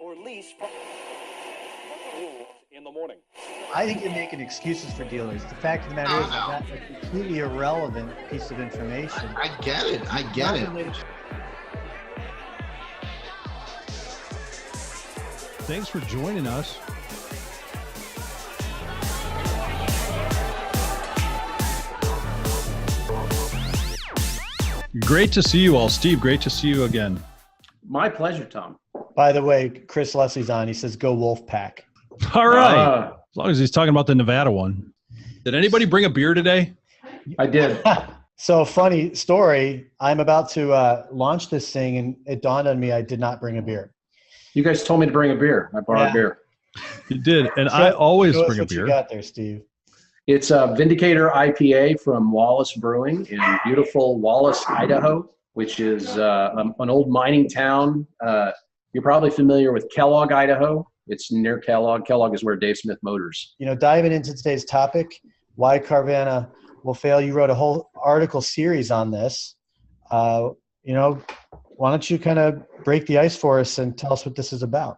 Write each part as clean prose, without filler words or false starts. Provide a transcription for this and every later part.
or lease in the morning. I think you're making excuses for dealers. The fact of the matter is that's a completely irrelevant piece of information. I get it. I get it. Thanks for joining us. Great to see you all. Steve, great to see you again. My pleasure, Tom. By the way, Chris Leslie's on. He says, go Wolfpack. All right. As long as he's talking about the Nevada one. Did anybody bring a beer today? I did. So funny story. I'm about to launch this thing, and it dawned on me I did not bring a beer. You guys told me to bring a beer. I brought a beer. You did, and I always bring a beer. What you got there, Steve? It's a Vindicator IPA from Wallace Brewing in beautiful Wallace, Idaho, which is an old mining town. You're probably familiar with Kellogg, Idaho. It's near Kellogg. Kellogg is where Dave Smith Motors. You know, diving into today's topic, why Carvana will fail. You wrote a whole article series on this. Why don't you kind of break the ice for us and tell us what this is about?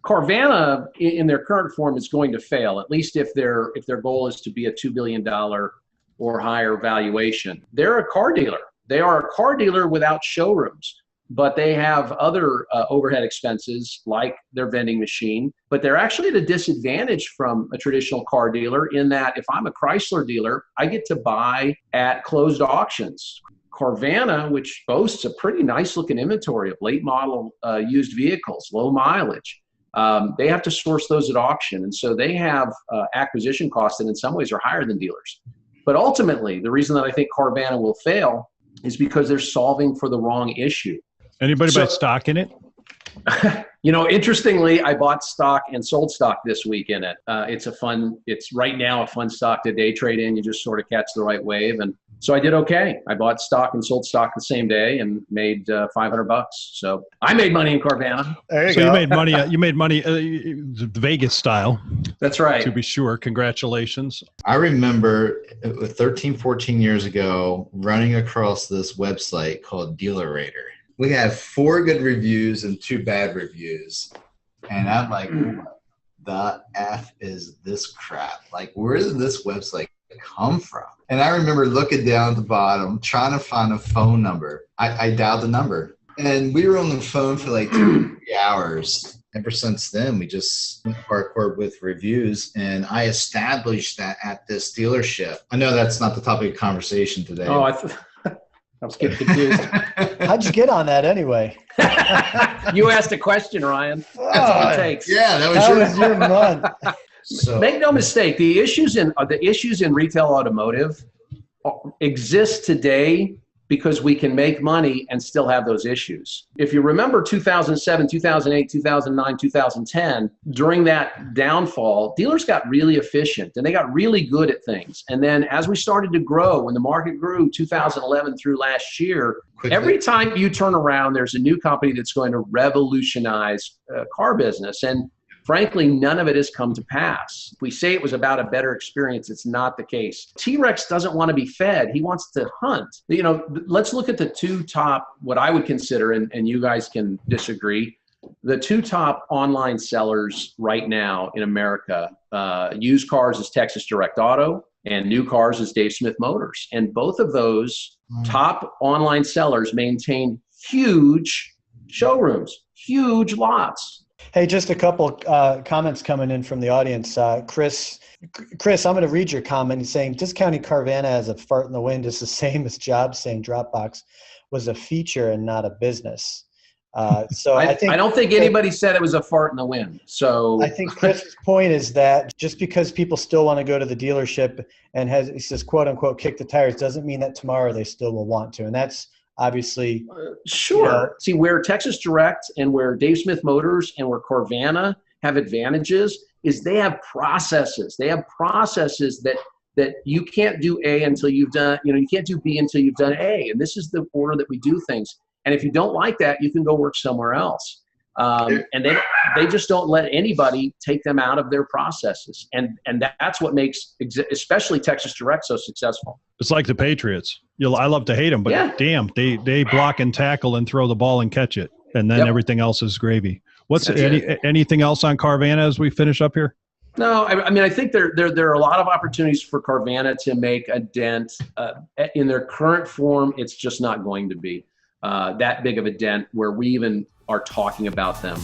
Carvana, in their current form, is going to fail, at least if their goal is to be a $2 billion or higher valuation. They're a car dealer. They are a car dealer without showrooms, but they have other overhead expenses like their vending machine. But they're actually at a disadvantage from a traditional car dealer in that if I'm a Chrysler dealer, I get to buy at closed auctions. Carvana, which boasts a pretty nice looking inventory of late model used vehicles, low mileage, they have to source those at auction. And so they have acquisition costs that in some ways are higher than dealers. But ultimately, the reason that I think Carvana will fail is because they're solving for the wrong issue. Anybody buy stock in it? Interestingly, I bought stock and sold stock this week in it. It's right now a fun stock to day trade in. You just sort of catch the right wave. And so I did okay. I bought stock and sold stock the same day and made $500. So I made money in Carvana. There you go. You made money Vegas style. That's right. To be sure. Congratulations. I remember 13, 14 years ago running across this website called Dealer Rater. We have 4 good reviews and 2 bad reviews. And I'm like, what the F is this crap? Like, where did this website come from? And I remember looking down at the bottom, trying to find a phone number. I dialed the number. And we were on the phone for like 2 or 3 hours. Ever since then, we just went hardcore with reviews. And I established that at this dealership. I know that's not the topic of conversation today. Oh, I was getting confused. How'd you get on that anyway? You asked a question, Ryan. That's all it takes. Yeah, that was your month. So, make no mistake, the issues in retail automotive exist today because we can make money and still have those issues. If you remember 2007, 2008, 2009, 2010, during that downfall, dealers got really efficient and they got really good at things. And then as we started to grow, when the market grew 2011 through last year, every time you turn around, there's a new company that's going to revolutionize car business. And frankly, none of it has come to pass. If we say it was about a better experience, it's not the case. T-Rex doesn't want to be fed. He wants to hunt. Let's look at the 2 top, what I would consider, and you guys can disagree, the 2 top online sellers right now in America, used cars is Texas Direct Auto and new cars is Dave Smith Motors. And both of those top online sellers maintain huge showrooms, huge lots. Hey, just a couple comments coming in from the audience. Chris, I'm going to read your comment. He's saying discounting Carvana as a fart in the wind is the same as Jobs saying Dropbox was a feature and not a business. So I don't think anybody said it was a fart in the wind. So I think Chris's point is that just because people still want to go to the dealership and he says, quote unquote, kick the tires, doesn't mean that tomorrow they still will want to. And that's obviously. Sure. See, where Texas Direct and where Dave Smith Motors and where Carvana have advantages is they have processes. They have processes that you can't do A until you've done, you can't do B until you've done A. And this is the order that we do things. And if you don't like that, you can go work somewhere else. And they just don't let anybody take them out of their processes. And that's what makes especially Texas Direct so successful. It's like the Patriots. I love to hate them, but damn, they block and tackle and throw the ball and catch it. And then everything else is gravy. Anything else on Carvana as we finish up here? No, I mean, I think there are a lot of opportunities for Carvana to make a dent. In their current form, it's just not going to be that big of a dent where we even are talking about them.